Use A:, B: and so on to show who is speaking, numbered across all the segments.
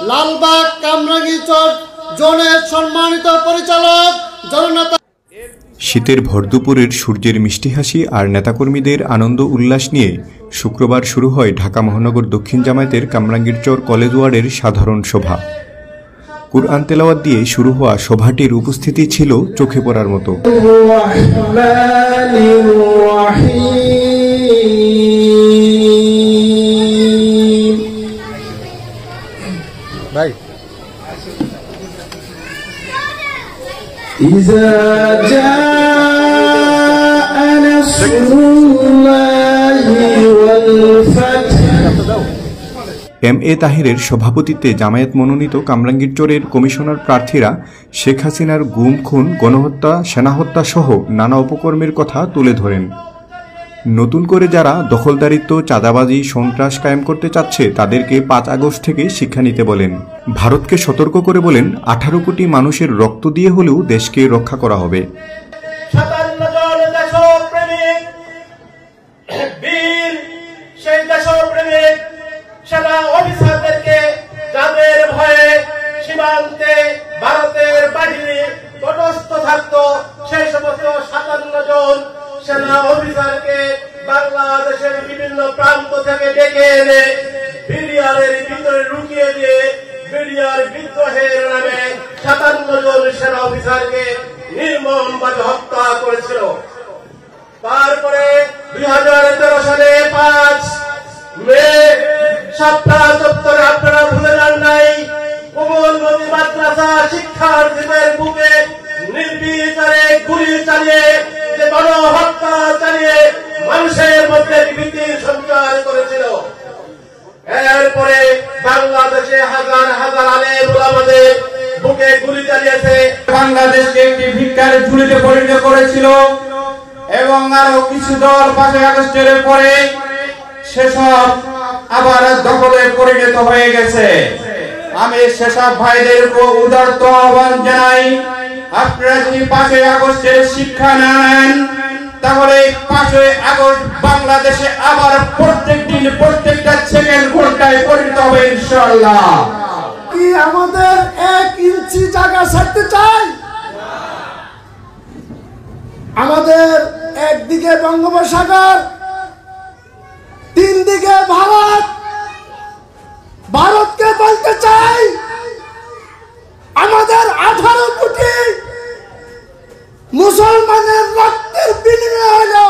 A: লালবাগ কামরাঙ্গীরচর জোনের সম্মানিত পরিচালক জননেতা।
B: শীতের ভরদুপুরের সূর্যের মিষ্টি হাসি আর নেতাকর্মীদের আনন্দ উল্লাস নিয়ে শুক্রবার শুরু হয় ঢাকা মহানগর দক্ষিণ জামায়াতের কামরাঙ্গীরচর কলেজ ওয়ার্ডের সাধারণ সভা। কুরআন তেলাওয়াত দিয়ে শুরু হওয়া সভাটির উপস্থিতি ছিল চোখে পড়ার মতো। এম এ তাহিরের সভাপতিত্বে জামায়াত মনোনীত কামরাঙ্গীরচরের কমিশনার প্রার্থীরা শেখ হাসিনার গুম খুন, গণহত্যা, সেনাহত্যা সহ নানা অপকর্মের কথা তুলে ধরেন। নতুন করে যারা দখলদারিত্ব, চাঁদাবাজি, সন্ত্রাস কায়েম করতে চাচ্ছে তাদেরকে 5 আগস্ট থেকে শিক্ষা নিতে বলেন। ভারতকে সতর্ক করে বলেন 18 কোটি মানুষের রক্ত দিয়ে হলেও দেশকে রক্ষা করা হবে।
C: সেনা অফিসারদেরকে যাদের ভয়ে সীমান্তে ভারতের বাহিনী তটস্থ থাকত, সেই সমস্ত 57 জন সেনা অফিসারকে বাংলাদেশের বিভিন্ন প্রান্ত থেকে ডেকে এনে বিডিআরের ভিতরে লুকিয়ে দিয়ে বিডিআর বিদ্রোহের নামে 57 জন সেনা অফিসারকে নির্মমভাবে হত্যা করেছিল। তারপরে 2013 সালে 5 মে সাতটা চত্বরে আপনারা ভুলে যান নাই, কোমলমতি মাদ্রাসা শিক্ষার্থীদের বুকে নির্বিচারে গুলি চালিয়ে, যে গণহত্যা চালিয়ে মানুষের মধ্যে ভীতির সঞ্চার করেছিল। এরপরে বাংলাদেশে হাজার হাজার আলেম ওলামাদের বুকে গুলি চালিয়েছে, বাংলাদেশকে একটি ভিক্ষার ঝুলিতে পরিণত করেছিল। এবং আরো কিছু দল 5 আগস্টের পরে সেসব আবার দখলে পরিণত হয়ে গেছে। আমি সেসব ভাইদের উদারত আহ্বান জানাই, আপনারা যদি 5 আগস্টের শিক্ষা না নেন তাহলে 5 আগস্ট বাংলাদেশে আবার প্রত্যেক দিন প্রত্যেকটা সেকেন্ড ঘন্টায় পরিণত হবে ইনশাআল্লাহ।
A: কি আমাদের 1 ইঞ্চি জায়গা ছাড়তে চাই? আমাদের একদিকে বঙ্গোপসাগর, 3 দিকে ভারত। ভারতকে বলতে চাই আমাদের 18 কোটি মুসলমানের রক্তের বিনিময়ে হলো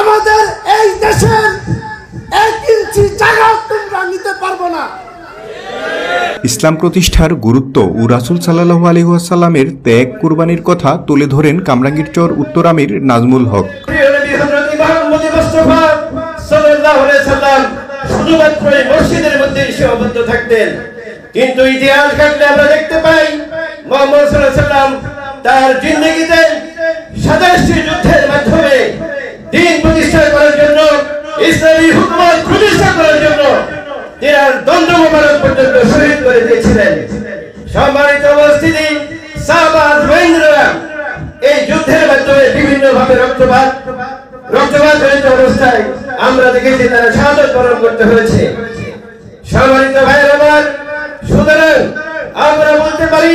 A: আমাদের এই দেশের 1 ইঞ্চি জায়গা তোমরা নিতে পারবো না।
B: ইসলাম প্রতিষ্ঠার গুরুত্ব ও রাসূল সাল্লাল্লাহু আলাইহি ওয়াসাল্লামের ত্যাগ কুরবানির কথা তুলে ধরেন কামরাঙ্গীরচর উত্তর আমির নাজমুল হক।
C: শুধুমাত্র এই মসজিদের মধ্যে সীমাবদ্ধ থাকতেন, কিন্তু ইতিহাস ঘাটলে আমরা দেখতে পাই মুহাম্মদ সাল্লাল্লাহু আলাইহি ওয়াসাল্লাম তার জিন্দেগিতে 27টি যুদ্ধের মাধ্যমে দ্বীন প্রতিষ্ঠা করার জন্য, ইসলামী হুকুমত প্রতিষ্ঠা করার জন্য তিনার দণ্ড মোবারক পর্যন্ত শহীদ করে দিয়েছিলেন। সম্মানিত উপস্থিতি, সাহাবা আজমাইনরা এই যুদ্ধের মাধ্যমে বিভিন্নভাবে রক্তপাত জড়িত অবস্থায় আমরা দেখেছি তারা শাহাদাত বরণ করতে হয়েছে। সম্মানিত ভাইয়ের আমার, সুতরাং আমরা বলতে পারি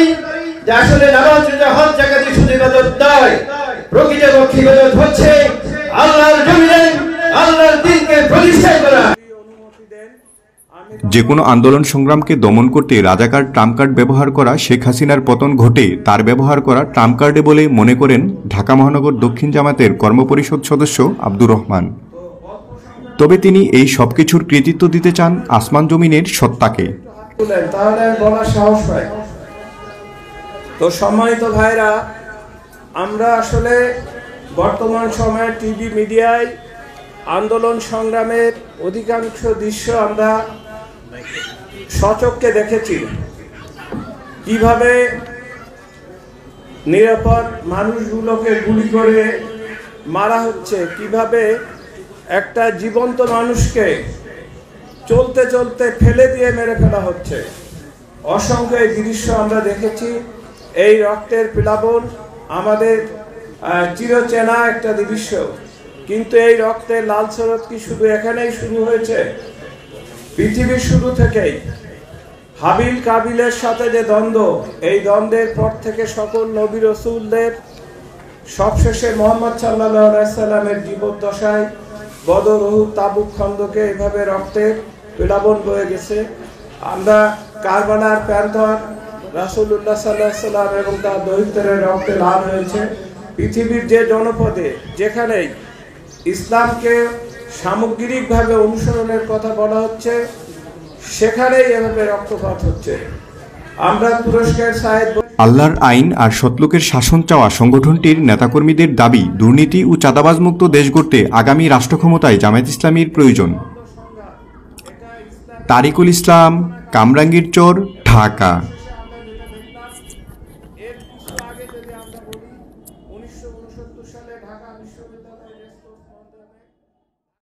C: যে আসলে নামাজ, রোজা, হজ, যাকাত শুধু ইবাদত নয়, প্রকৃতপক্ষে ইবাদত হচ্ছে আল্লাহর জমিনে আল্লাহর দ্বীনকে প্রতিষ্ঠা করা।
B: যে কোনো আন্দোলন সংগ্রামকে দমন করতে রাজাকার ট্রাম্প কার্ড ব্যবহার করা শেখ হাসিনার পতন ঘটে তার ব্যবহার করা ট্রাম্প কার্ডে বলে মনে করেন ঢাকা মহানগর দক্ষিণ জামায়াতের কর্মপরিষদ সদস্য আব্দুর রহমান। তবে তিনি এই সবকিছুর কৃতিত্ব দিতে চান আসমান জমিনের সত্তাকে।
D: তো সম্মানিত ভাইরা, আমরা আসলে বর্তমান সময়ে টিভি মিডিয়ায় আন্দোলন সংগ্রামের অধিকাংশ দৃশ্য আমরা সচক্ষে দেখেছি, কিভাবে নিরাপদ মানুষগুলোকে গুলি করে মারা হচ্ছে, কিভাবে একটা জীবন্ত মানুষকে চলতে চলতে ফেলে দিয়ে মেরে ফেলা হচ্ছে। অসংখ্য এই দৃশ্য আমরা দেখেছি। এই রক্তের প্লাবন আমাদের চিরচেনা একটা দৃশ্য, কিন্তু এই রক্তের লাল স্রোত কি শুধু এখানেই শুরু হয়েছে? পৃথিবীর শুরু থেকেই হাবিল কাবিলের সাথে যে দ্বন্দ্ব, এই দ্বন্দ্বের পর থেকে সকল নবী রসুলদের সবশেষে মোহাম্মদ সাল্লাল্লাহু আলাইহি সাল্লামের জীবদ্দশায় বদর, উহুদ, তাবুক, খন্দকে এভাবে রক্তের প্লাবন বয়ে গেছে। আমরা কারবালার প্যান্থর রাসূলুল্লাহ সাল্লাল্লাহু আলাইহি সাল্লাম এবং তার দরিদ্রের রক্তে লাল হয়েছে। পৃথিবীর যে জনপদে যেখানেই ইসলামকে সামগ্রিকভাবে অনুসরণের কথা বলা হচ্ছে, সেখানেই এভাবে রক্তপাত হচ্ছে। আমরা তুরস্কের সাহেব
B: আল্লাহর আইন আর সৎলোকের শাসন চাওয়া সংগঠনটির নেতাকর্মীদের দাবি, দুর্নীতি ও চাঁদাবাজমুক্ত দেশ গড়তে আগামী রাষ্ট্রক্ষমতায় জামায়াত ইসলামীর প্রয়োজন। তারিকুল ইসলাম, কামরাঙ্গীরচর, ঢাকা।